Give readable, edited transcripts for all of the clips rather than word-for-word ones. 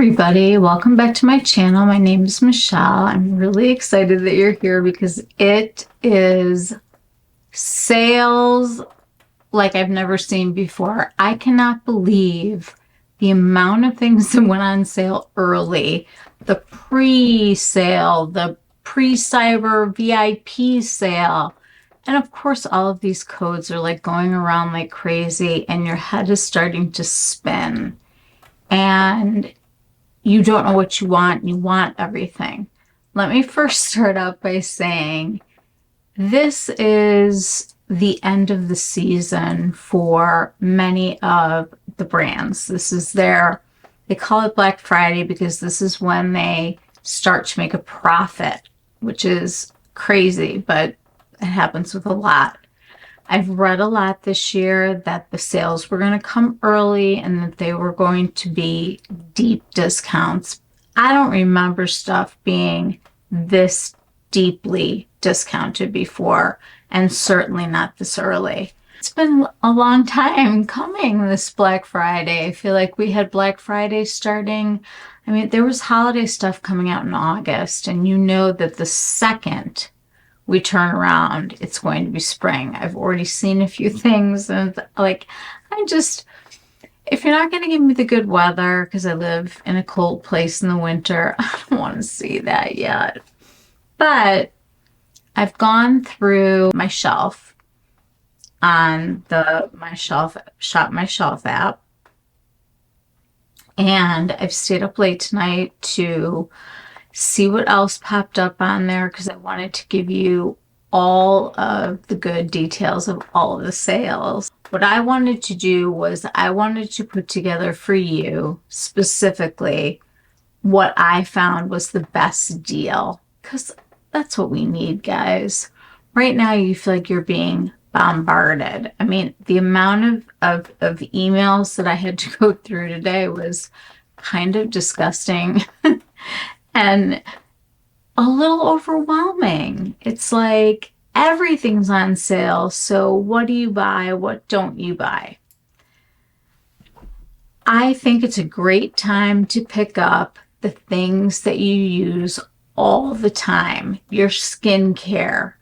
everybody, welcome back to my channel. My name is Michelle. I'm really excited that you're here because it is sales like I've never seen before. I cannot believe the amount of things that went on sale early. The pre-sale, the pre-cyber VIP sale. And of course, all of these codes are like going around like crazy and your head is starting to spin. And you don't know what you want everything. Let me first start out by saying this is the end of the season for many of the brands. This is they call it Black Friday because this is when they start to make a profit, which is crazy, but it happens with a lot. I've read a lot this year that the sales were going to come early and that they were going to be deep discounts. I don't remember stuff being this deeply discounted before, and certainly not this early. It's been a long time coming, this Black Friday. I feel like we had Black Friday starting. I mean, there was holiday stuff coming out in August, and you know that the second we turn around, it's going to be spring. I've already seen a few things, and like, if you're not going to give me the good weather, because I live in a cold place in the winter, I don't want to see that yet. But I've gone through my shelf on the Shop My Shelf app, and I've stayed up late tonight to see what else popped up on there because I wanted to give you all of the good details of all of the sales. What I wanted to do was I wanted to put together for you specifically what I found was the best deal, because that's what we need, guys. Right now you feel like you're being bombarded. I mean, the amount of emails that I had to go through today was kind of disgusting. And a little overwhelming. It's like everything's on sale. So what do you buy? What don't you buy? I think it's a great time to pick up the things that you use all the time. Your skincare,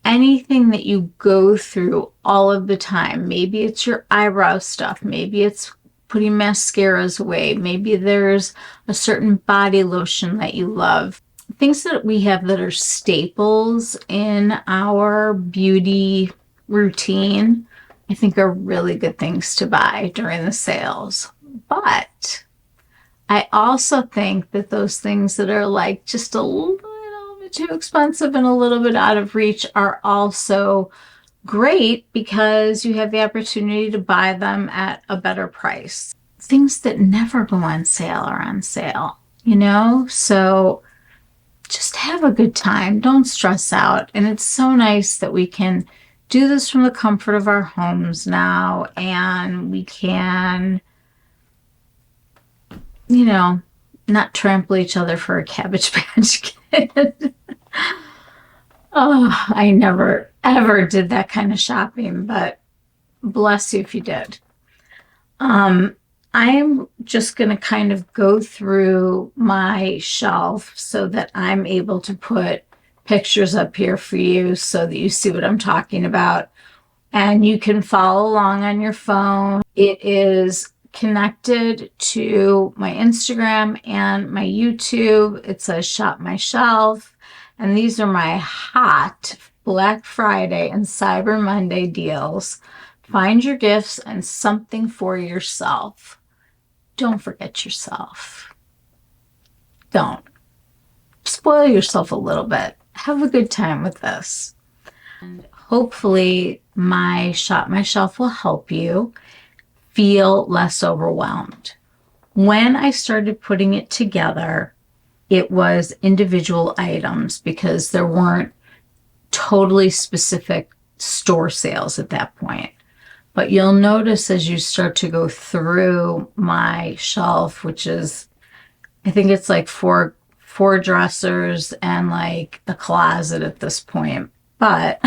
anything that you go through all of the time. Maybe it's your eyebrow stuff. Maybe it's putting mascaras away. Maybe there's a certain body lotion that you love. Things that we have that are staples in our beauty routine, I think are really good things to buy during the sales. But I also think that those things that are like just a little bit too expensive and a little bit out of reach are also great because you have the opportunity to buy them at a better price. Things that never go on sale are on sale, you know? So just have a good time. Don't stress out. And it's so nice that we can do this from the comfort of our homes now, and we can, you know, not trample each other for a Cabbage Patch Kid. Oh, I never, ever did that kind of shopping, but bless you if you did. I am just going to kind of go through my shelf so that I'm able to put pictures up here for you so that you see what I'm talking about. And you can follow along on your phone. It is connected to my Instagram and my YouTube. It says Shop My Shelf. And these are my hot Black Friday and Cyber Monday deals. Find your gifts and something for yourself. Don't forget yourself. Don't. Spoil yourself a little bit. Have a good time with this. And hopefully my Shop My Shelf will help you feel less overwhelmed. When I started putting it together, it was individual items because there weren't totally specific store sales at that point. But you'll notice as you start to go through my shelf, which is, I think it's like four dressers and like a closet at this point. But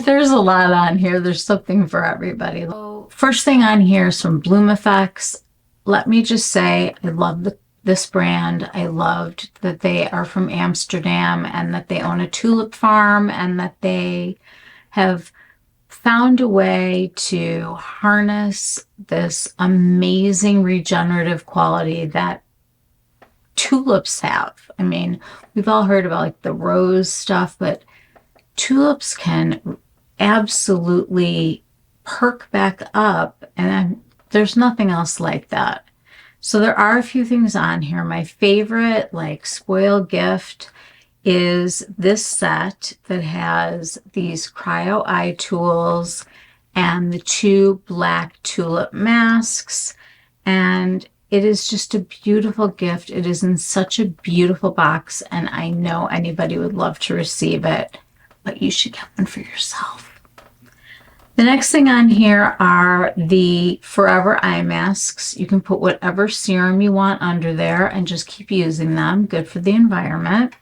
there's a lot on here. There's something for everybody. So first thing on here is from Bloom Effects. let me just say, I love this brand. I loved that they are from Amsterdam and that they own a tulip farm and that they have found a way to harness this amazing regenerative quality that tulips have. I mean, we've all heard about like the rose stuff, but tulips can absolutely perk back up, and there's nothing else like that. So there are a few things on here. My favorite, like spoil gift, is this set that has these cryo eye tools and the 2 black tulip masks. And it is just a beautiful gift. It is in such a beautiful box, and I know anybody would love to receive it, but you should get one for yourself. The next thing on here are the Forever Eye Masks. You can put whatever serum you want under there and just keep using them. Good for the environment.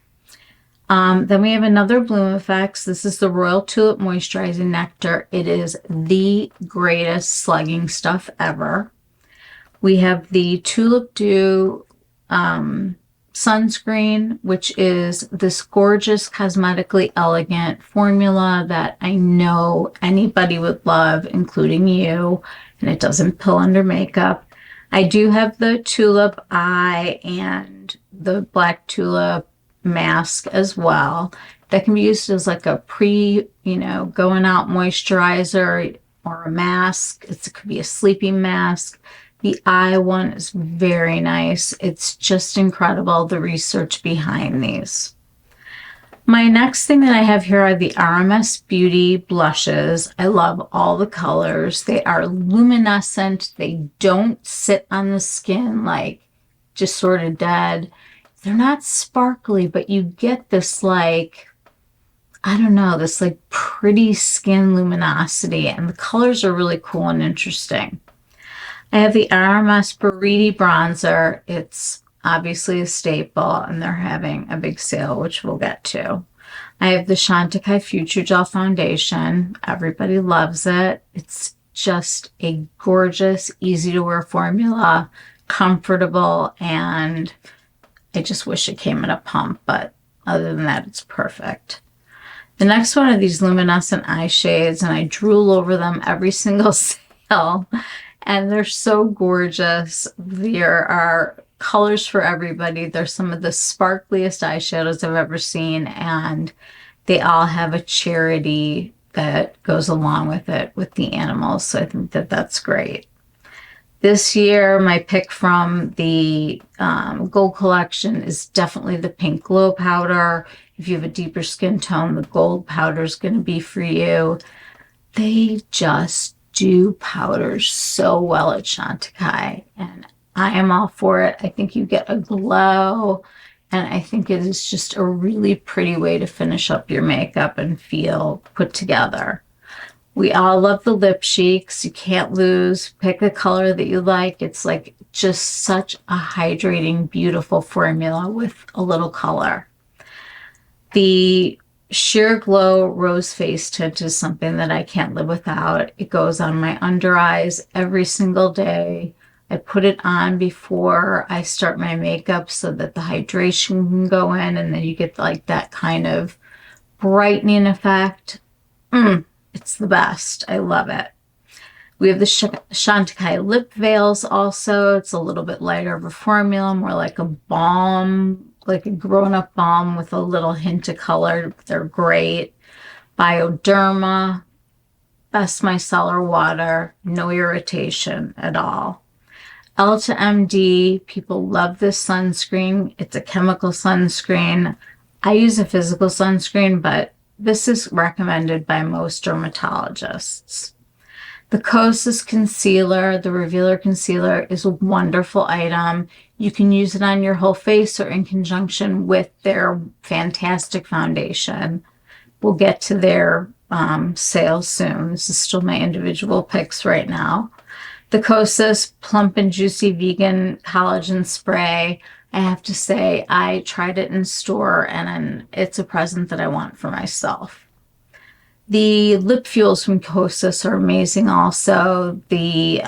Then we have another Bloom Effects. This is the Royal Tulip Moisturizing Nectar. It is the greatest slugging stuff ever. We have the Tulip Dew sunscreen, which is this gorgeous, cosmetically elegant formula that I know anybody would love, including you, and it doesn't pill under makeup. I do have the Tulip Eye and the Black Tulip mask as well. That can be used as like a going out moisturizer or a mask. It could be a sleeping mask. The eye one is very nice. It's just incredible, the research behind these. My next thing that I have here are the RMS Beauty blushes. I love all the colors. They are luminescent. They don't sit on the skin like just sort of dead. They're not sparkly, but you get this like, I don't know, this like pretty skin luminosity, and the colors are really cool and interesting. I have the RMS Buriti bronzer. It's obviously a staple, and they're having a big sale, which we'll get to. I have the Chantecaille Future Gel Foundation. Everybody loves it. It's just a gorgeous, easy to wear formula, comfortable, and I just wish it came in a pump, but other than that, it's perfect. The next one are these luminescent eye shades, and I drool over them every single sale. And they're so gorgeous. There are colors for everybody. They're some of the sparkliest eyeshadows I've ever seen, and they all have a charity that goes along with it with the animals. So I think that that's great. This year, my pick from the gold collection is definitely the Pink Glow powder. If you have a deeper skin tone, the gold powder is going to be for you. They just do powders so well at Chantecaille, and I am all for it. I think you get a glow, and I think it is just a really pretty way to finish up your makeup and feel put together. We all love the lip cheeks. You can't lose. Pick a color that you like. It's like just such a hydrating, beautiful formula with a little color. The Sheer Glow Rose Face Tint is something that I can't live without. It goes on my under eyes every single day. I put it on before I start my makeup so that the hydration can go in, and then you get like that kind of brightening effect. It's the best. I love it. We have the Chantecaille Lip Veils also. It's a little bit lighter of a formula, more like a balm, like a grown-up balm with a little hint of color. They're great. Bioderma, best micellar water, no irritation at all. Elta MD, people love this sunscreen. It's a chemical sunscreen. I use a physical sunscreen, but this is recommended by most dermatologists. The Kosas Concealer, the Revealer Concealer, is a wonderful item. You can use it on your whole face or in conjunction with their fantastic foundation. We'll get to their sale soon. This is still my individual picks right now. The Kosas Plump and Juicy Vegan Collagen Spray. I have to say, I tried it in store, and it's a present that I want for myself. The lip fuels from Kosas are amazing also. The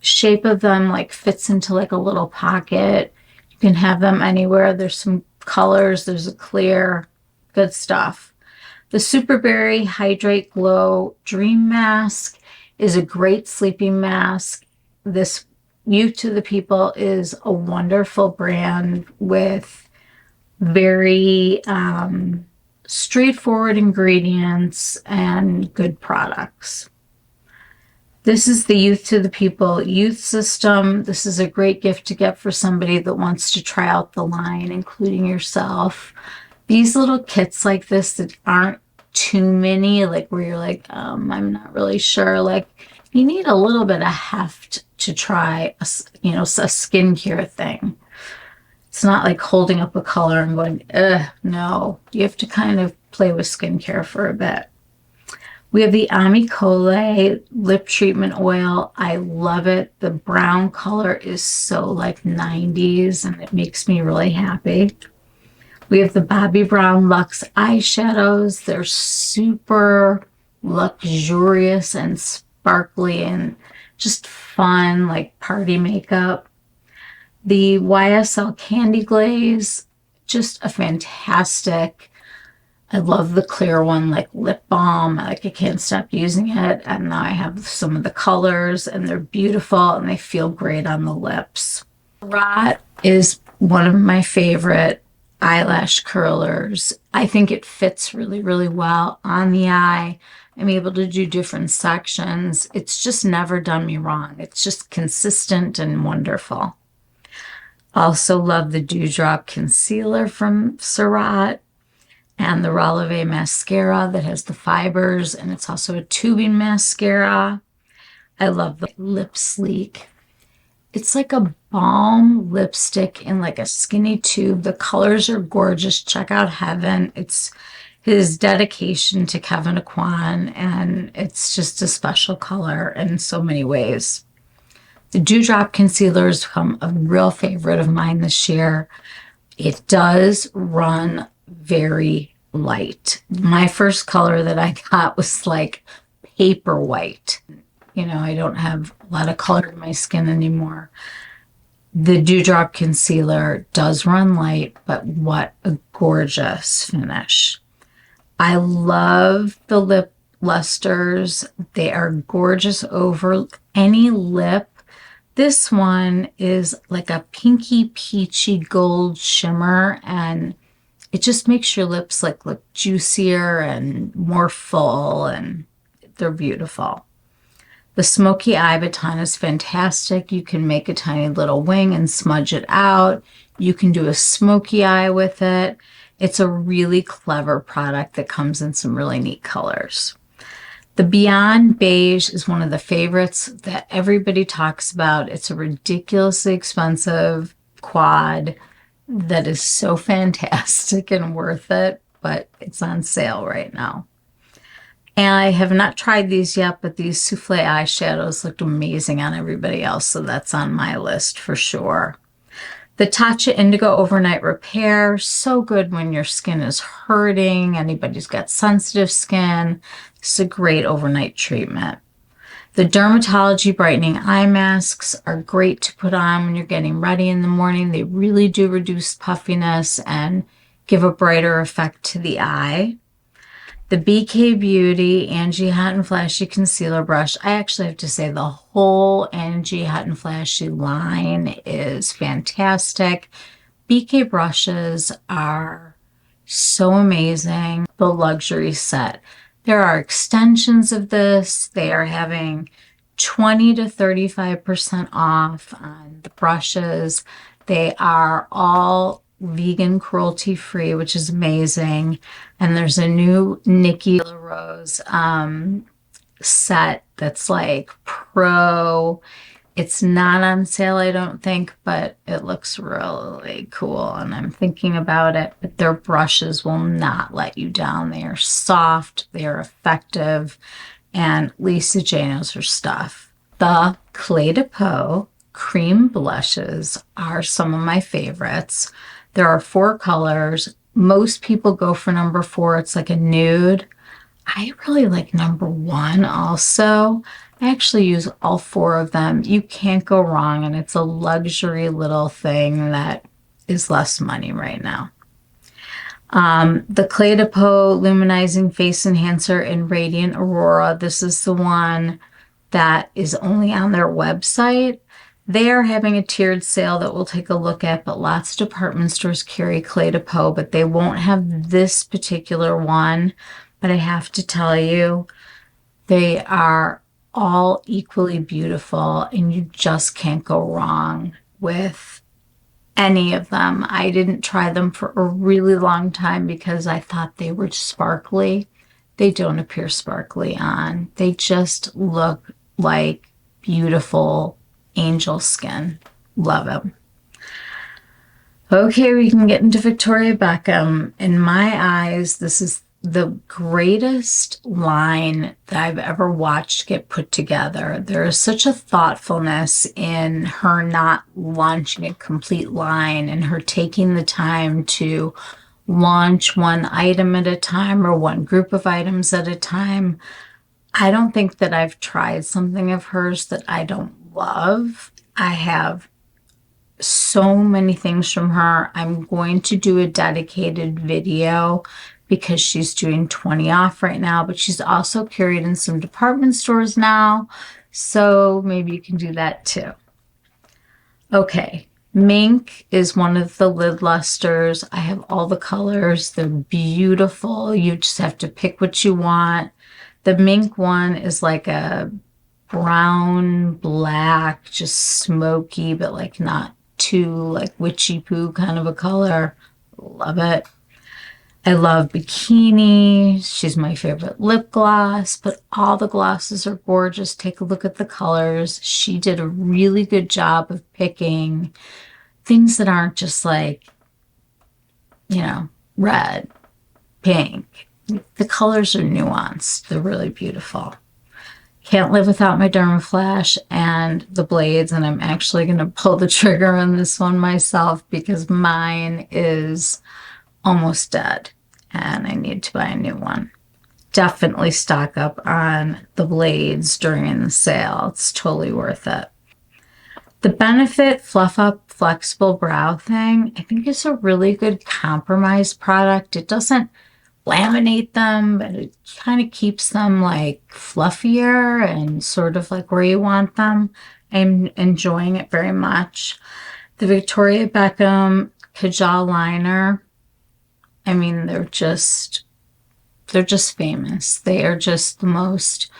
shape of them like fits into like a little pocket. You can have them anywhere. There's some colors. There's a clear, good stuff. The Superberry Hydrate Glow Dream Mask is a great sleeping mask. This Youth to the People is a wonderful brand with very straightforward ingredients and good products. This is the Youth to the People Youth System. This is a great gift to get for somebody that wants to try out the line, including yourself. These little kits like this that aren't too many, like where you're like, I'm not really sure. Like, you need a little bit of heft to try a skincare thing. It's not like holding up a color and going, no. You have to kind of play with skincare for a bit. We have the Amicole Lip Treatment Oil. I love it. The brown color is so like 90s and it makes me really happy. We have the Bobbi Brown Luxe Eyeshadows. They're super luxurious and sparkly and just fun, like party makeup. The YSL Candy Glaze, just a fantastic. I love the clear one, like lip balm. Like I can't stop using it. And now I have some of the colors and they're beautiful and they feel great on the lips. Surratt is one of my favorite eyelash curlers. I think it fits really, really well on the eye. I'm able to do different sections. It's just never done me wrong. It's just consistent and wonderful. Also love the Dewdrop Concealer from Surratt and the Releve Mascara that has the fibers, and it's also a tubing mascara. I love the Lip Sleek. It's like a balm lipstick in like a skinny tube. The colors are gorgeous. Check out Heaven. It's his dedication to Kevyn Aucoin, and it's just a special color in so many ways. The Dewdrop Concealer has become a real favorite of mine this year. It does run very light. My first color that I got was like paper white. You know, I don't have a lot of color in my skin anymore. The Dewdrop Concealer does run light, but what a gorgeous finish. I love the lip lusters. They are gorgeous over any lip. This one is like a pinky peachy gold shimmer, and it just makes your lips like look juicier and more full, and they're beautiful. The Smoky Eye Baton is fantastic. You can make a tiny little wing and smudge it out. You can do a smoky eye with it. It's a really clever product that comes in some really neat colors. The Beyond Beige is one of the favorites that everybody talks about. It's a ridiculously expensive quad that is so fantastic and worth it, but it's on sale right now. And I have not tried these yet, but these souffle eyeshadows looked amazing on everybody else, so that's on my list for sure. The Tatcha Indigo Overnight Repair, so good when your skin is hurting, anybody's got sensitive skin. It's a great overnight treatment. The Dermatology Brightening Eye Masks are great to put on when you're getting ready in the morning. They really do reduce puffiness and give a brighter effect to the eye. The BK Beauty Angie Hot and Flashy Concealer Brush. I actually have to say the whole Angie Hot and Flashy line is fantastic. BK brushes are so amazing. The luxury set. There are extensions of this. They are having 20 to 35% off on the brushes. They are all vegan, cruelty-free, which is amazing. And there's a new Nikki LaRose set that's like pro. It's not on sale, I don't think, but it looks really cool. And I'm thinking about it, but their brushes will not let you down. They are soft, they are effective, and Lisa J knows her stuff. The Clé de Peau cream blushes are some of my favorites. There are 4 colors. Most people go for number 4. It's like a nude. I really like number one also. I actually use all four of them. You can't go wrong, and it's a luxury little thing that is less money right now. The Clé de Peau Luminizing Face Enhancer in Radiant Aurora. This is the one that is only on their website. They are having a tiered sale that we'll take a look at, but lots of department stores carry Clé de Peau, but they won't have this particular one. But I have to tell you, they are all equally beautiful, and you just can't go wrong with any of them. I didn't try them for a really long time because I thought they were sparkly. They don't appear sparkly on. They just look like beautiful angel skin. Love them. Okay, we can get into Victoria Beckham. In my eyes, this is the greatest line that I've ever watched get put together. There is such a thoughtfulness in her not launching a complete line and her taking the time to launch one item at a time or one group of items at a time. I don't think that I've tried something of hers that I don't love. I have so many things from her. I'm going to do a dedicated video because she's doing 20 off right now, but she's also carried in some department stores now. So maybe you can do that too. Okay. Mink is one of the lid lusters. I have all the colors. They're beautiful. You just have to pick what you want. The mink one is like a brown, black, just smoky, but like not too like witchy poo kind of a color. Love it. I love Bikini. She's my favorite lip gloss, but all the glosses are gorgeous. Take a look at the colors. She did a really good job of picking things that aren't just like, you know, red, pink. The colors are nuanced. They're really beautiful. Can't live without my Dermaflash and the blades, and I'm actually going to pull the trigger on this one myself because mine is almost dead and I need to buy a new one. Definitely stock up on the blades during the sale. It's totally worth it. The Benefit Fluff Up Flexible Brow thing, I think is a really good compromise product. It doesn't laminate them, but it kind of keeps them like fluffier and sort of like where you want them. I'm enjoying it very much. The Victoria Beckham Kajal Liner, I mean, they're just famous. They are just the most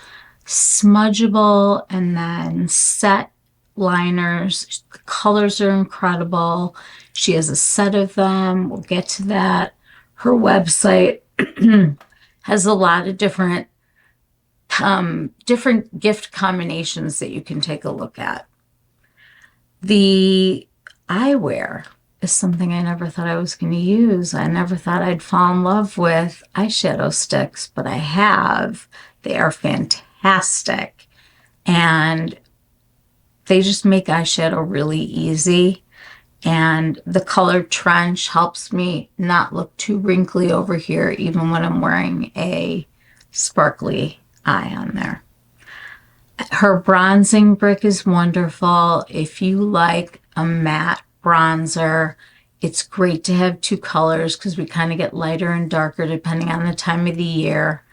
smudgeable and then set liners. The colors are incredible. She has a set of them. We'll get to that. Her website has a lot of different gift combinations that you can take a look at. The eyewear is something I never thought I was going to use. I never thought I'd fall in love with eyeshadow sticks, but I have. They are fantastic. And they just make eyeshadow really easy. And the color trench helps me not look too wrinkly over here, even when I'm wearing a sparkly eye on there. Her bronzing brick is wonderful. If you like a matte bronzer, it's great to have two colors because we kind of get lighter and darker depending on the time of the year.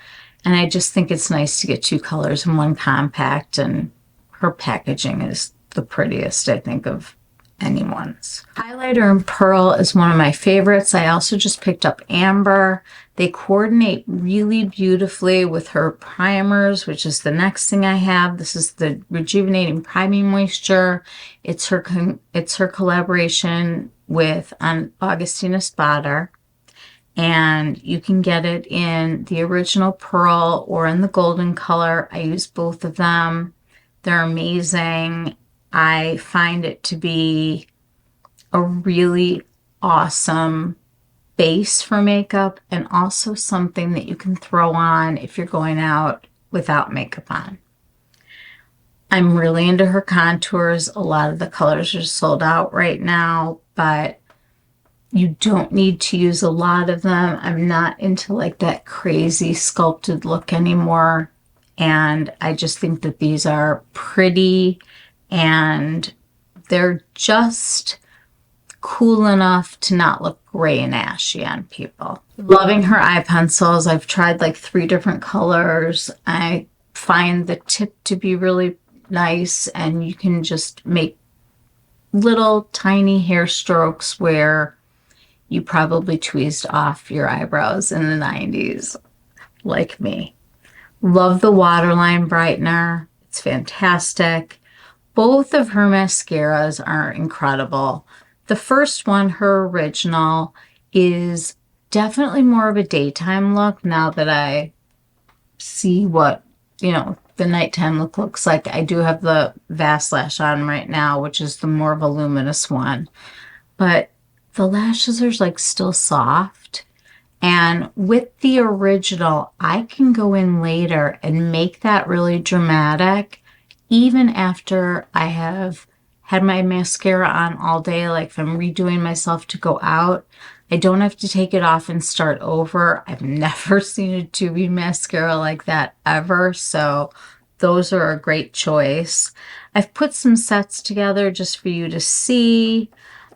And I just think it's nice to get two colors in one compact, and her packaging is the prettiest, I think, of anyone's. Highlighter in Pearl is one of my favorites. I also just picked up Amber. They coordinate really beautifully with her primers, which is the next thing I have. This is the Rejuvenating Priming Moisture. It's her collaboration with Augustina Spotter. And you can get it in the original pearl or in the golden color. I use both of them. They're amazing. I find it to be a really awesome base for makeup and also something that you can throw on if you're going out without makeup on. I'm really into her contours. A lot of the colors are sold out right now, but You don't need to use a lot of them. I'm not into like that crazy sculpted look anymore. And I just think that these are pretty and they're just cool enough to not look gray and ashy on people. Loving her eye pencils. I've tried like 3 different colors. I find the tip to be really nice, and you can just make little tiny hair strokes where you probably tweezed off your eyebrows in the 90s, like me. Love the waterline brightener. It's fantastic. Both of her mascaras are incredible. The first one, her original, is definitely more of a daytime look now that I see what, the nighttime look looks like. I do have the Vast Lash on right now, which is the more voluminous one. But the lashes are like still soft. And with the original, I can go in later and make that really dramatic, even after I have had my mascara on all day. Like if I'm redoing myself to go out, I don't have to take it off and start over. I've never seen a tubing mascara like that ever. So those are a great choice. I've put some sets together just for you to see.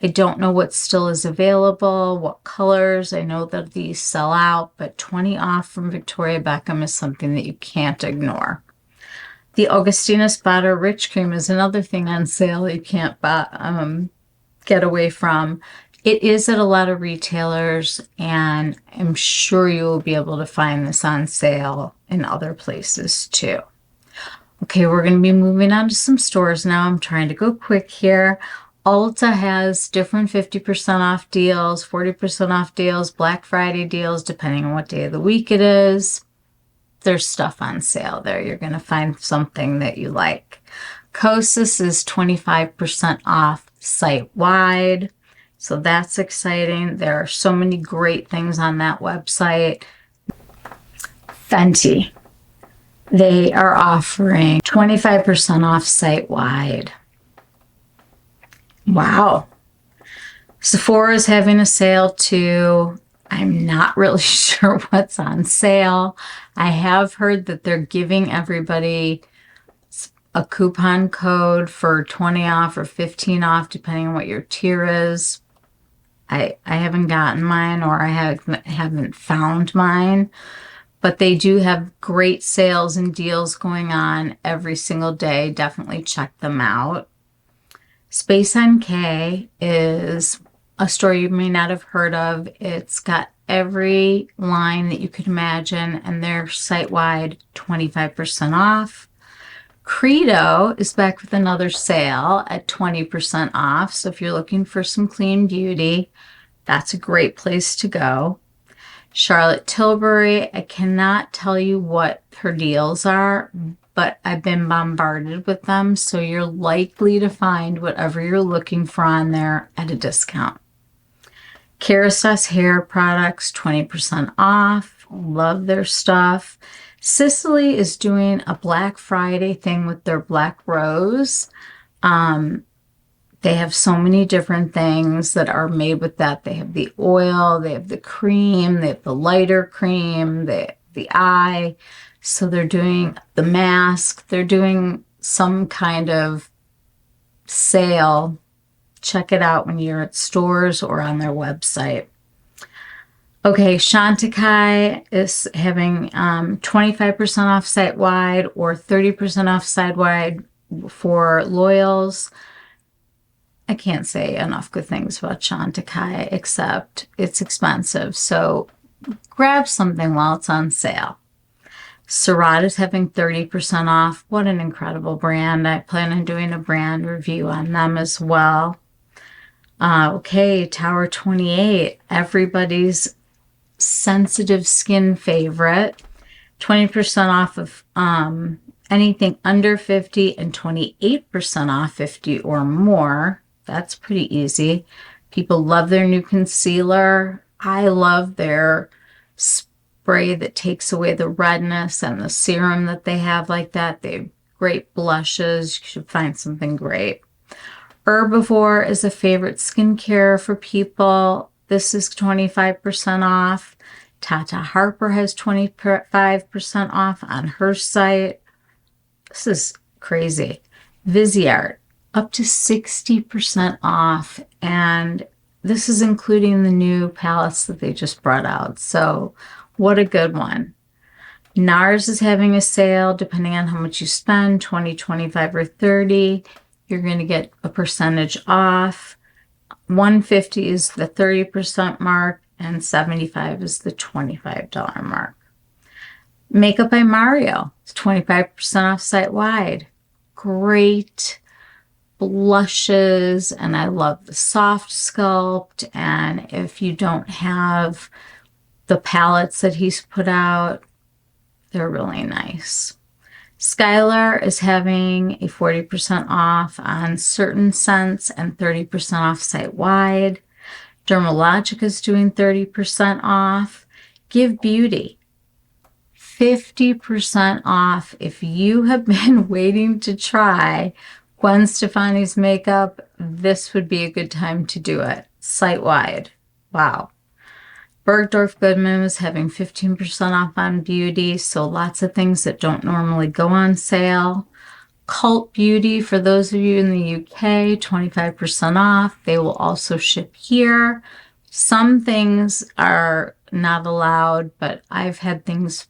I don't know what still is available, what colors. I know that these sell out, but 20 off from Victoria Beckham is something that you can't ignore. The Augustina Spada Rich Cream is another thing on sale you can't get away from. It is at a lot of retailers, and I'm sure you will be able to find this on sale in other places too. Okay, we're going to be moving on to some stores now. I'm trying to go quick here. Ulta has different 50% off deals, 40% off deals, Black Friday deals, depending on what day of the week it is. There's stuff on sale there. You're going to find something that you like. Kosas is 25% off site-wide, so that's exciting. There are so many great things on that website. Fenty. They are offering 25% off site-wide. Wow. Sephora is having a sale too. I'm not really sure what's on sale. I have heard that they're giving everybody a coupon code for 20 off or 15 off, depending on what your tier is. I haven't gotten mine, or I haven't found mine, but they do have great sales and deals going on every single day. Definitely check them out. Space NK is a store you may not have heard of. It's got every line that you could imagine, and they're site-wide 25% off. Credo is back with another sale at 20% off. So if you're looking for some clean beauty, that's a great place to go. Charlotte Tilbury, I cannot tell you what her deals are, but I've been bombarded with them, so you're likely to find whatever you're looking for on there at a discount. Kerastase hair products, 20% off. Love their stuff. Sicily is doing a Black Friday thing with their Black Rose. They have so many different things that are made with that. They have the oil, they have the cream, they have the lighter cream, they have the eye. So they're doing the mask. They're doing some kind of sale. Check it out when you're at stores or on their website. Okay, Chantecaille is having 25% off site-wide or 30% off site-wide for loyals. I can't say enough good things about Chantecaille, except it's expensive. So grab something while it's on sale. Surratt is having 30% off. What an incredible brand. I plan on doing a brand review on them as well. Okay, Tower 28, everybody's sensitive skin favorite. 20% off of anything under 50 and 28% off 50 or more. That's pretty easy. People love their new concealer. I love their spray that takes away the redness and the serum that they have like that. They have great blushes. You should find something great. Herbivore is a favorite skincare for people. This is 25% off. Tata Harper has 25% off on her site. This is crazy. Viseart, up to 60% off. And this is including the new palettes that they just brought out. So what a good one. NARS is having a sale depending on how much you spend, 20, 25, or 30. You're going to get a percentage off. 150 is the 30% mark, and 75 is the $25 mark. Makeup by Mario is 25% off site-wide. Great blushes, and I love the soft sculpt. And if you don't have the palettes that he's put out, they're really nice. Skylar is having a 40% off on certain scents and 30% off site-wide. Dermalogica is doing 30% off. Give Beauty 50% off. If you have been waiting to try Gwen Stefani's makeup, this would be a good time to do it. Site-wide. Wow. Bergdorf Goodman is having 15% off on beauty, so lots of things that don't normally go on sale. Cult Beauty, for those of you in the UK, 25% off. They will also ship here. Some things are not allowed, but I've had things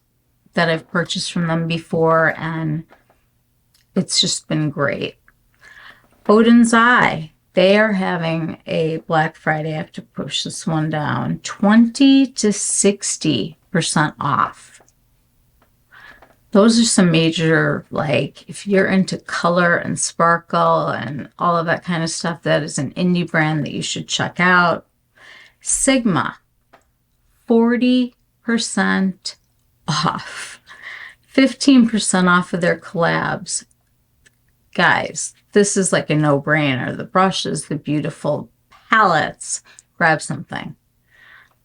that I've purchased from them before, and it's just been great. Odin's Eye. They are having a Black Friday. I have to push this one down. 20 to 60% off. Those are some major, like, if you're into color and sparkle and all of that kind of stuff, that is an indie brand that you should check out. Sigma, 40% off. 15% off of their collabs. Guys, this is like a no-brainer. The brushes, the beautiful palettes. Grab something.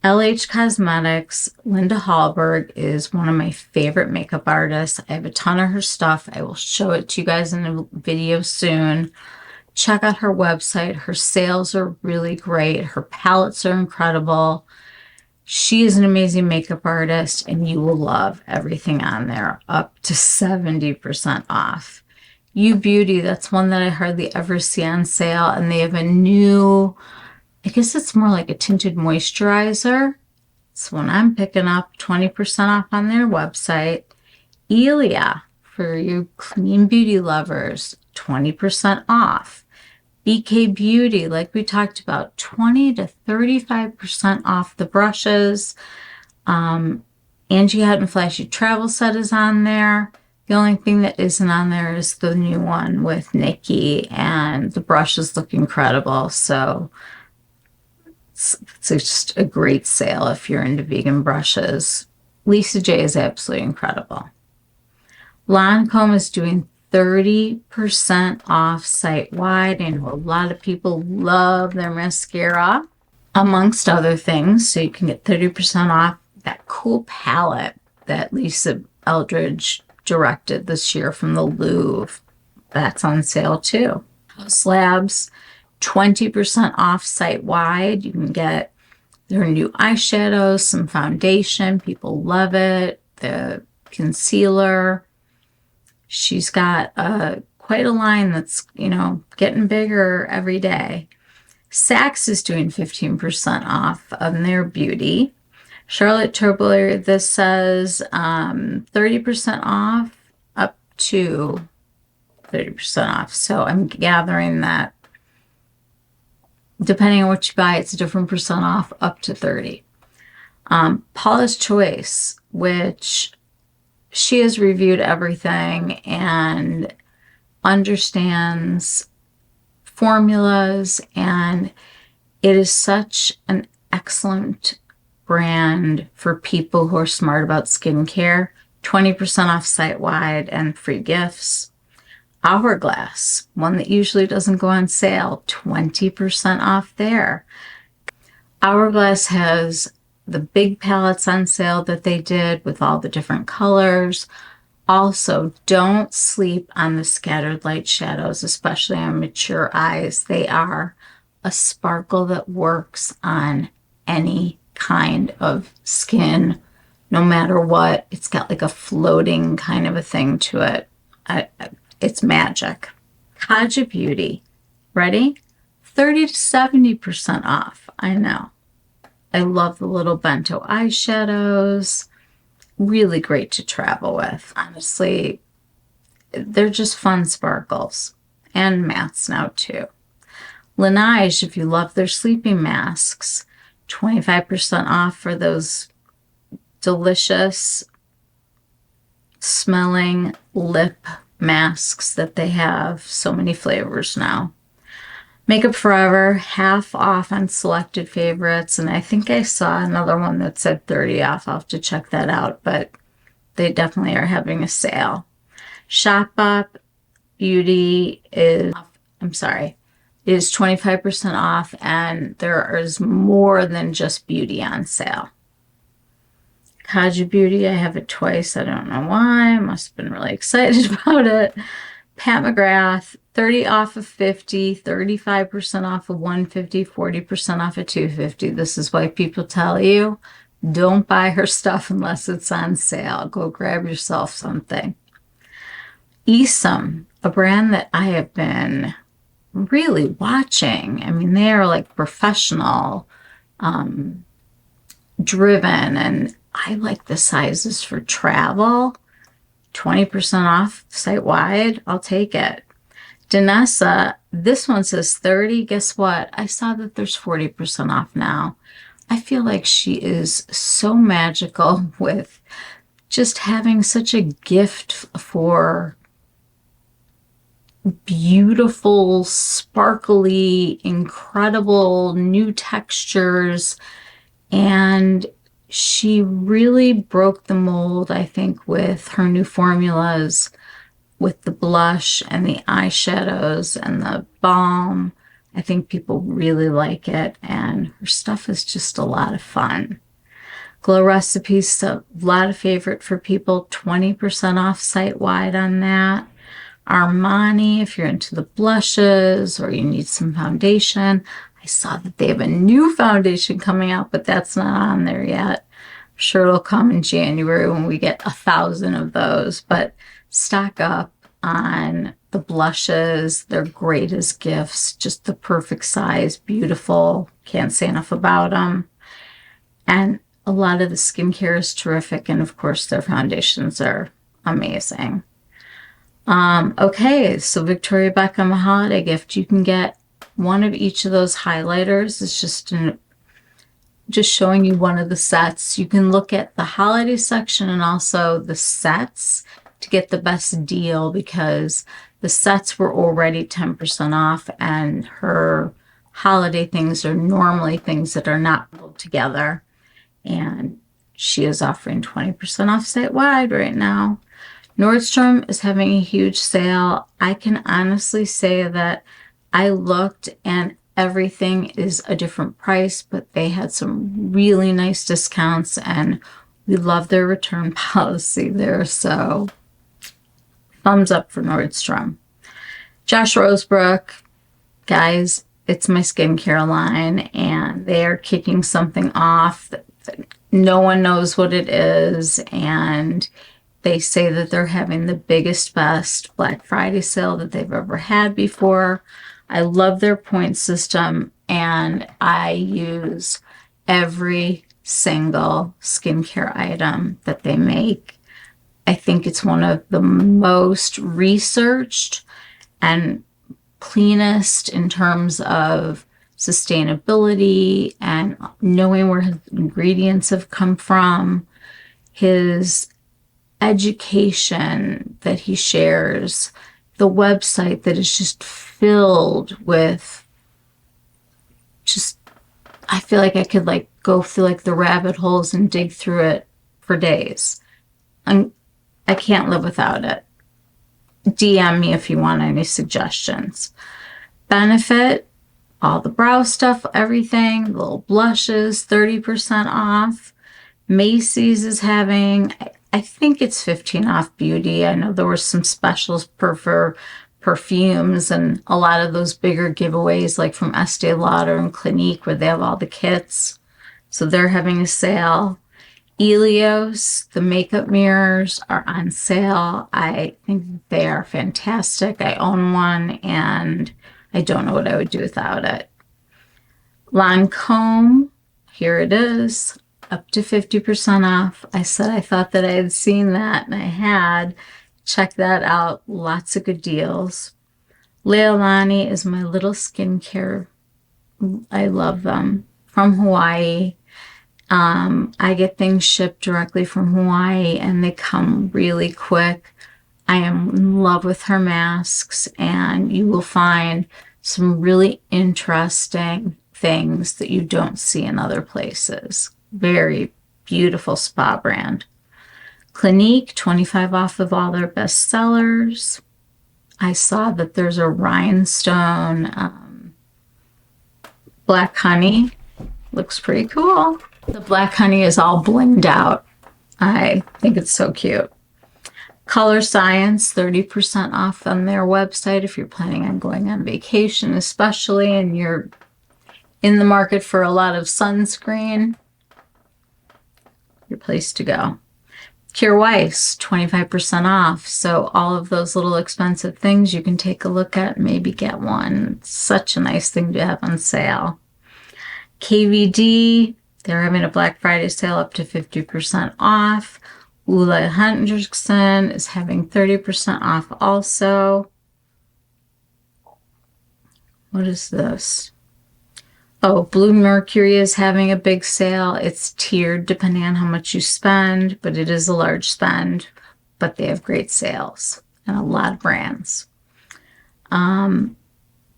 LH Cosmetics, Linda Hallberg is one of my favorite makeup artists. I have a ton of her stuff. I will show it to you guys in a video soon. Check out her website. Her sales are really great. Her palettes are incredible. She is an amazing makeup artist, and you will love everything on there, up to 70% off. U Beauty, that's one that I hardly ever see on sale, and they have a new, I guess it's more like a tinted moisturizer. It's one I'm picking up, 20% off on their website. Ilia, for you clean beauty lovers, 20% off. BK Beauty, like we talked about, 20 to 35% off the brushes. Angie Hut and Flashy Travel Set is on there. The only thing that isn't on there is the new one with Nikki, and the brushes look incredible. So it's just a great sale if you're into vegan brushes. Lisa J is absolutely incredible. Lancome is doing 30% off site-wide. I know a lot of people love their mascara, amongst other things. So you can get 30% off that cool palette that Lisa Eldridge directed this year from the Louvre. That's on sale too. Haus Labs, 20% off site-wide. You can get their new eyeshadows, some foundation. People love it. The concealer. She's got quite a line that's, getting bigger every day. Saks is doing 15% off on their beauty. Charlotte Tilbury, this says 30% off up to 30% off. So I'm gathering that depending on what you buy, it's a different percent off up to 30. Paula's Choice, which she has reviewed everything and understands formulas, and it is such an excellent brand for people who are smart about skincare. 20% off site-wide and free gifts. Hourglass, one that usually doesn't go on sale, 20% off there. Hourglass has the big palettes on sale that they did with all the different colors. Also, don't sleep on the scattered light shadows, especially on mature eyes. They are a sparkle that works on any kind of skin, no matter what. It's got like a floating kind of a thing to it. It's magic. Kaja Beauty. Ready? 30 to 70% off. I know. I love the little bento eyeshadows. Really great to travel with. Honestly, they're just fun sparkles. And mattes now too. Laneige, if you love their sleeping masks, 25% off for those delicious smelling lip masks that they have. So many flavors now. Makeup Forever, half off on selected favorites. And I think I saw another one that said 30 off. I'll have to check that out, but they definitely are having a sale. Shop Up Beauty is 25% off, and there is more than just beauty on sale. Kaja Beauty, I have it twice. I don't know why. I must have been really excited about it. Pat McGrath, 30 off of 50, 35% off of 150, 40% off of 250. This is why people tell you, don't buy her stuff unless it's on sale. Go grab yourself something. Esom, a brand that I have been really watching. I mean, they are like professional, driven, and I like the sizes for travel. 20% off site-wide. I'll take it. Danessa, this one says 30. Guess what? I saw that there's 40% off now. I feel like she is so magical with just having such a gift for beautiful, sparkly, incredible new textures. And she really broke the mold, I think, with her new formulas, with the blush and the eyeshadows and the balm. I think people really like it, and her stuff is just a lot of fun. Glow Recipes, a lot of favorite for people, 20% off site-wide on that. Armani, if you're into the blushes or you need some foundation. I saw that they have a new foundation coming out, but that's not on there yet. I'm sure it'll come in January when we get 1,000 of those, but stock up on the blushes. They're great as gifts, just the perfect size, beautiful. Can't say enough about them. And a lot of the skincare is terrific, and of course their foundations are amazing. Okay, so Victoria Beckham, a holiday gift. You can get one of each of those highlighters. It's just showing you one of the sets. You can look at the holiday section and also the sets to get the best deal, because the sets were already 10% off, and her holiday things are normally things that are not pulled together. And she is offering 20% off site-wide right now. Nordstrom is having a huge sale. I can honestly say that I looked and everything is a different price, but they had some really nice discounts, and we love their return policy there. So thumbs up for Nordstrom. Josh Rosebrook, guys, it's my skincare line, and they are kicking something off that no one knows what it is, and they say that they're having the biggest, best Black Friday sale that they've ever had before. I love their point system, and I use every single skincare item that they make. I think it's one of the most researched and cleanest in terms of sustainability and knowing where his ingredients have come from. His education that he shares, the website that is just filled with I feel like I could like go through like the rabbit holes and dig through it for days. I can't live without it. DM me if you want any suggestions. Benefit, all the brow stuff, everything, little blushes, 30% off. Macy's is having, I think it's 15 off beauty. I know there were some specials for perfumes and a lot of those bigger giveaways like from Estee Lauder and Clinique where they have all the kits. So they're having a sale. Elios, the makeup mirrors are on sale. I think they are fantastic. I own one and I don't know what I would do without it. Lancome, here it is, up to 50% off. I said I thought that I had seen that, and I had. Check that out. Lots of good deals. Leilani is my little skincare. I love them. From Hawaii. I get things shipped directly from Hawaii, and they come really quick. I am in love with her masks, and you will find some really interesting things that you don't see in other places. Very beautiful spa brand. Clinique, 25 off of all their best sellers. I saw that there's a rhinestone black honey. Looks pretty cool. The black honey is all blinged out. I think it's so cute. Color Science, 30% off on their website if you're planning on going on vacation, especially, and you're in the market for a lot of sunscreen. Your place to go. Kjær Weis, 25% off. So all of those little expensive things you can take a look at and maybe get one. It's such a nice thing to have on sale. KVD, they're having a Black Friday sale up to 50% off. Ole Henriksen is having 30% off also. What is this? Oh, Bluemercury is having a big sale. It's tiered depending on how much you spend, but it is a large spend. But they have great sales and a lot of brands.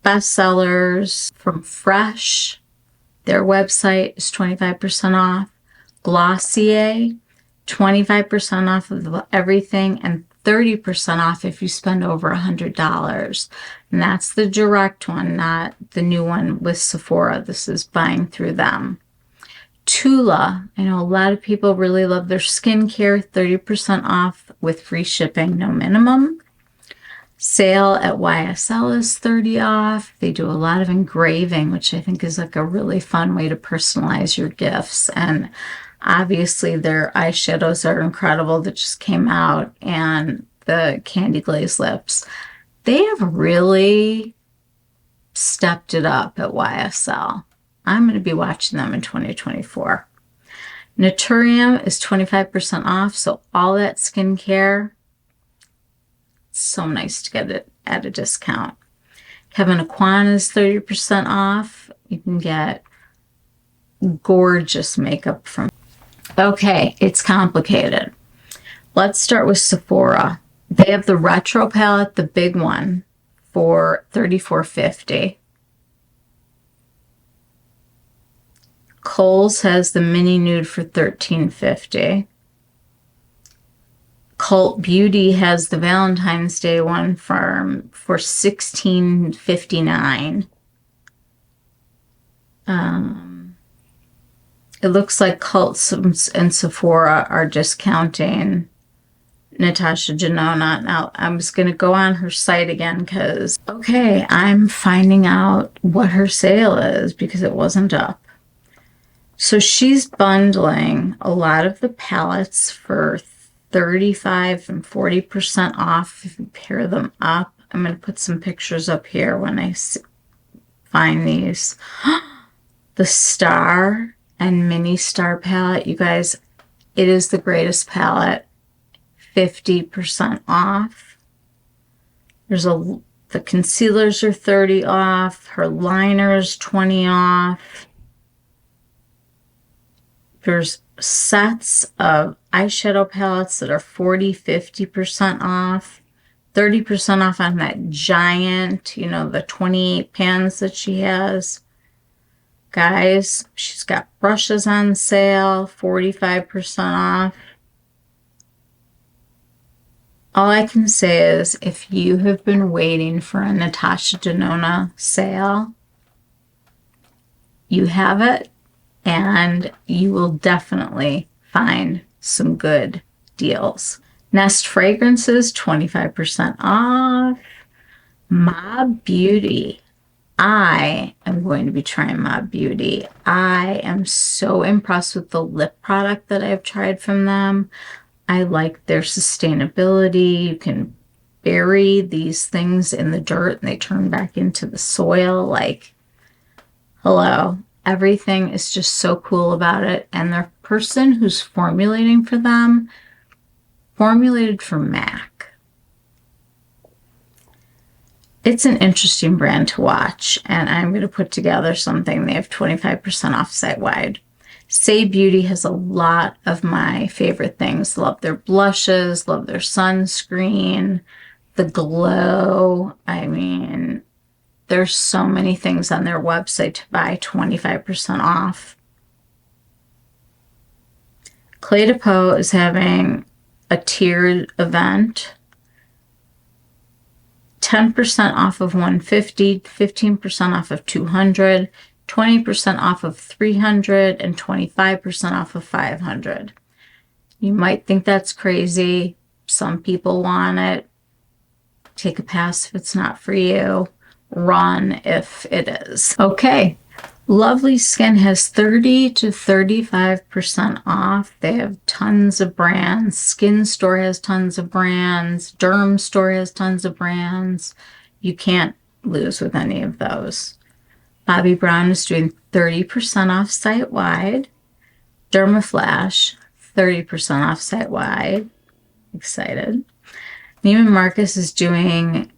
Bestsellers from Fresh. Their website is 25% off. Glossier, 25% off of everything and 30% off if you spend over $100. And that's the direct one, not the new one with Sephora. This is buying through them. Tula, I know a lot of people really love their skincare, 30% off with free shipping, no minimum. Sale at YSL is 30 off. They do a lot of engraving, which I think is like a really fun way to personalize your gifts. And obviously their eyeshadows are incredible that just came out, and the candy glazed lips. They have really stepped it up at YSL. I'm going to be watching them in 2024. Naturium is 25% off, so all that skincare, it's so nice to get it at a discount. Kevyn Aucoin is 30% off. You can get gorgeous makeup from. Okay, it's complicated. Let's start with Sephora. They have the retro palette, the big one, for $34.50. Kohl's has the mini nude for $13.50. Cult Beauty has the Valentine's Day one for $16.59. It looks like Cult and Sephora are discounting Natasha Denona. Now, I'm just going to go on her site again because, okay, I'm finding out what her sale is because it wasn't up. So she's bundling a lot of the palettes for 35 and 40% off if you pair them up. I'm going to put some pictures up here when I find these. The Star and Mini Star palette, you guys, it is the greatest palette. 50% off. The concealers are 30 off. Her liners 20 off. There's sets of eyeshadow palettes that are 40-50% off. 30% off on that giant, the 28 pans that she has. Guys, she's got brushes on sale, 45% off. All I can say is if you have been waiting for a Natasha Denona sale, you have it, and you will definitely find some good deals. Nest Fragrances, 25% off. Mob Beauty. I am going to be trying Mob Beauty. I am so impressed with the lip product that I've tried from them. I like their sustainability. You can bury these things in the dirt and they turn back into the soil. Like, hello. Everything is just so cool about it. And the person who's formulating for them formulated for MAC. It's an interesting brand to watch, and I'm going to put together something. They have 25% off site-wide. Saie Beauty has a lot of my favorite things. Love their blushes, love their sunscreen, the glow. I mean, there's so many things on their website to buy 25% off. Clé de Peau is having a tiered event. 10% off of 150, 15% off of 200, 20% off of 300, and 25% off of 500. You might think that's crazy. Some people want it. Take a pass if it's not for you. Run if it is. Okay. Lovely Skin has 30 to 35% off. They have tons of brands. Skin Store has tons of brands. Derm Store has tons of brands. You can't lose with any of those. Bobbi Brown is doing 30% off site-wide. Dermaflash, 30% off site-wide. Excited. Neiman Marcus is doing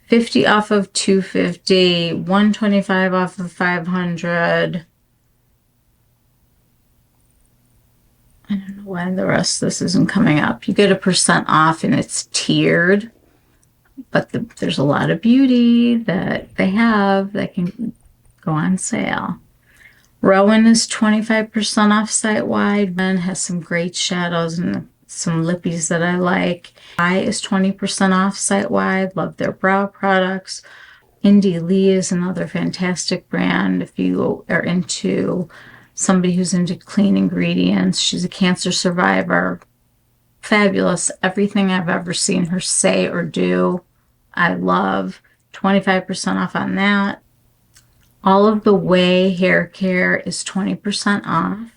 50 off of 250, 125 off of 500. I don't know why the rest of this isn't coming up. You get a % off and it's tiered, but there's a lot of beauty that they have that can go on sale. Rowan is 25% off site-wide and has some great shadows and some lippies that I like. I is 20% off site-wide. Love their brow products. Indie Lee is another fantastic brand if you are into somebody who's into clean ingredients. She's a cancer survivor. Fabulous. Everything I've ever seen her say or do, I love. 25% off on that. All of the Way hair care is 20% off.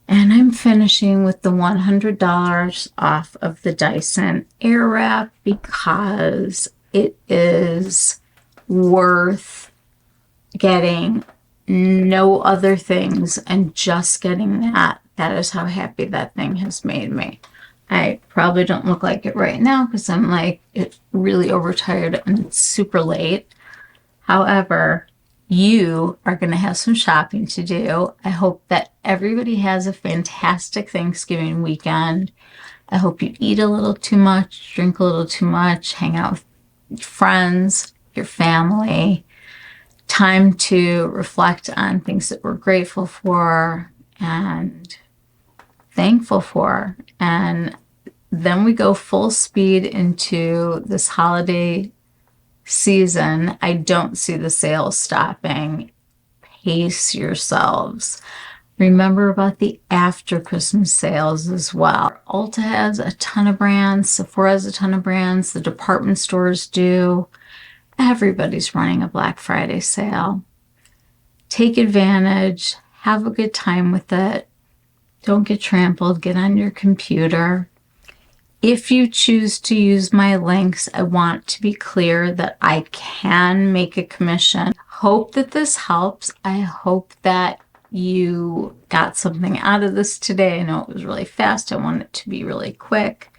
And I'm finishing with the $100 off of the Dyson Airwrap because it is worth getting no other things and just getting that. That is how happy that thing has made me. I probably don't look like it right now because I'm like really overtired and it's super late. However, you are going to have some shopping to do. I hope that everybody has a fantastic Thanksgiving weekend. I hope you eat a little too much, drink a little too much, hang out with your friends, your family. Time to reflect on things that we're grateful for and thankful for. And then we go full speed into this holiday season. I don't see the sales stopping. Pace yourselves. Remember about the after Christmas sales as well. Ulta has a ton of brands. Sephora has a ton of brands. The department stores do. Everybody's running a Black Friday sale. Take advantage. Have a good time with it. Don't get trampled. Get on your computer. If you choose to use my links, I want to be clear that I can make a commission. Hope that this helps. I hope that you got something out of this today. I know it was really fast. I want it to be really quick.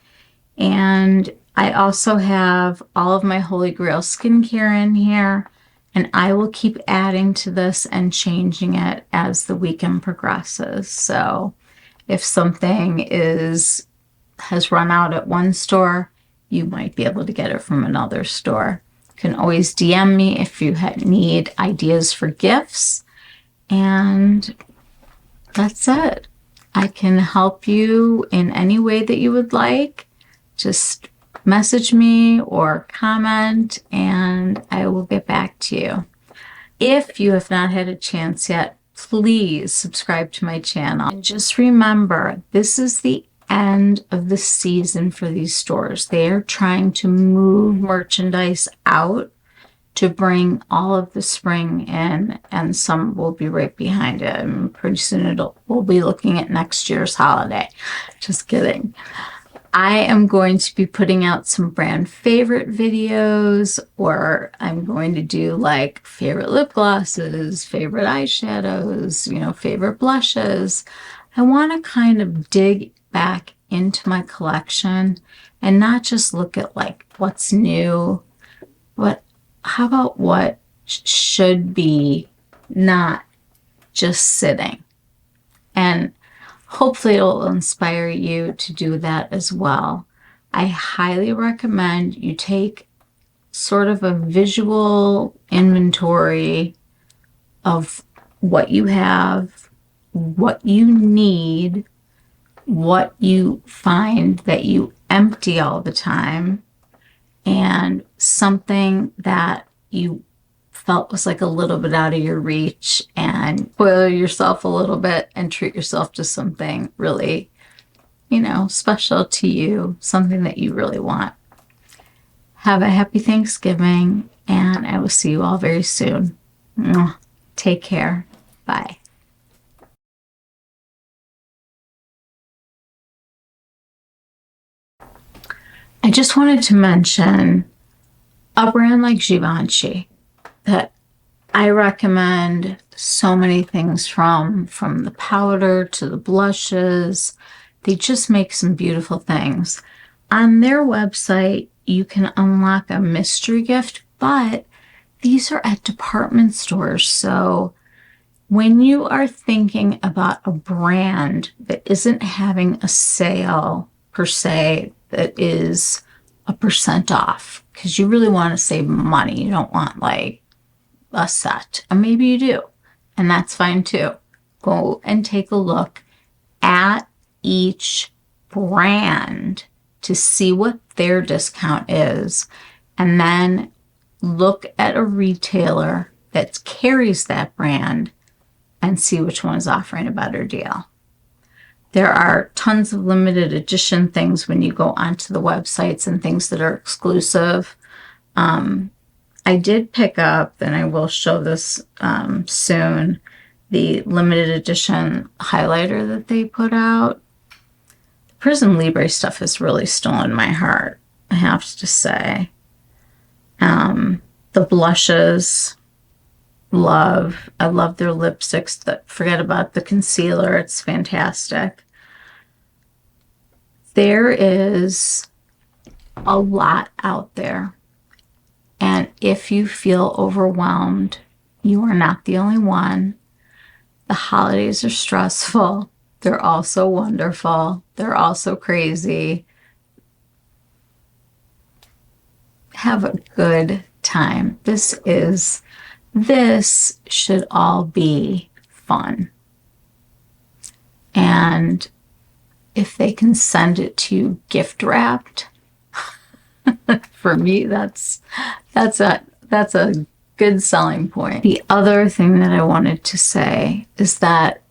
And I also have all of my Holy Grail skincare in here. And I will keep adding to this and changing it as the weekend progresses. So if something has run out at one store, you might be able to get it from another store. You can always DM me if you need ideas for gifts. And that's it. I can help you in any way that you would like. Just message me or comment and I will get back to you. If you have not had a chance yet, please subscribe to my channel. And just remember, this is the end of the season for these stores. They are trying to move merchandise out to bring all of the spring in, and some will be right behind it. And pretty soon we'll be looking at next year's holiday. Just kidding. I am going to be putting out some brand favorite videos, or I'm going to do like favorite lip glosses, favorite eyeshadows, favorite blushes. I want to kind of dig back into my collection and not just look at like what's new, but how about what should be not just sitting. And hopefully it'll inspire you to do that as well. I highly recommend you take sort of a visual inventory of what you have, what you need, what you find that you empty all the time, and something that you felt was like a little bit out of your reach, and spoil yourself a little bit and treat yourself to something really, special to you, something that you really want. Have a happy Thanksgiving, and I will see you all very soon. Take care. Bye. I just wanted to mention a brand like Givenchy that I recommend so many things from the powder to the blushes. They just make some beautiful things. On their website, you can unlock a mystery gift, but these are at department stores. So when you are thinking about a brand that isn't having a sale per se, that is a % off, because you really want to save money. You don't want like a set, or maybe you do, and that's fine too. Go and take a look at each brand to see what their discount is, and then look at a retailer that carries that brand and see which one is offering a better deal. There are tons of limited edition things when you go onto the websites and things that are exclusive. I did pick up, and I will show this soon, the limited edition highlighter that they put out. The Prism Libre stuff has really stolen my heart, I have to say. The blushes, I love their lipsticks. Forget about the concealer. It's fantastic. There is a lot out there. And if you feel overwhelmed, you are not the only one. The holidays are stressful. They're also wonderful. They're also crazy. Have a good time. This should all be fun. And if they can send it to you gift wrapped, for me, that's a good selling point. The other thing that I wanted to say is that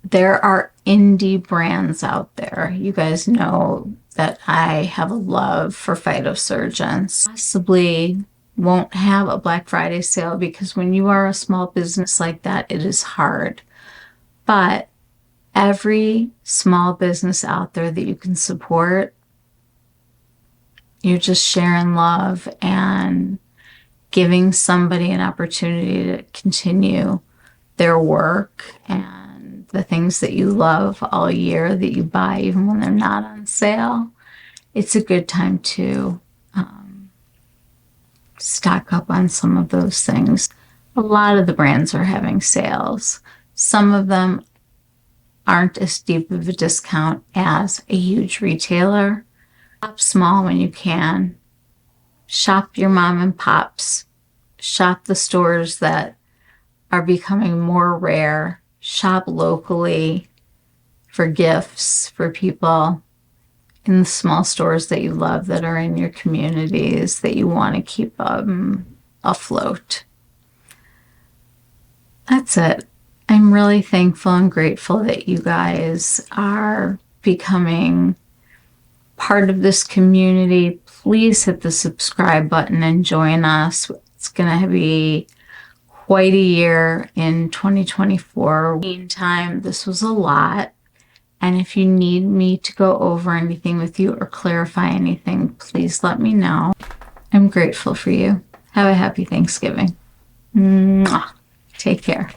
there are indie brands out there. You guys know that I have a love for Phytosurgeons. Possibly won't have a Black Friday sale because when you are a small business like that, it is hard. But every small business out there that you can support, you're just sharing love and giving somebody an opportunity to continue their work and the things that you love all year that you buy even when they're not on sale. It's a good time to stock up on some of those things. A lot of the brands are having sales. Some of them aren't as deep of a discount as a huge retailer. Shop small when you can. Shop your mom and pops. Shop the stores that are becoming more rare. Shop locally for gifts for people in the small stores that you love that are in your communities that you want to keep afloat. That's it. I'm really thankful and grateful that you guys are becoming part of this community. Please hit the subscribe button and join us. It's It's going to be quite a year in 2024. Meantime, this was a lot. And if you need me to go over anything with you or clarify anything, please let me know. I'm grateful for you. Have a happy Thanksgiving. Mwah. Take care.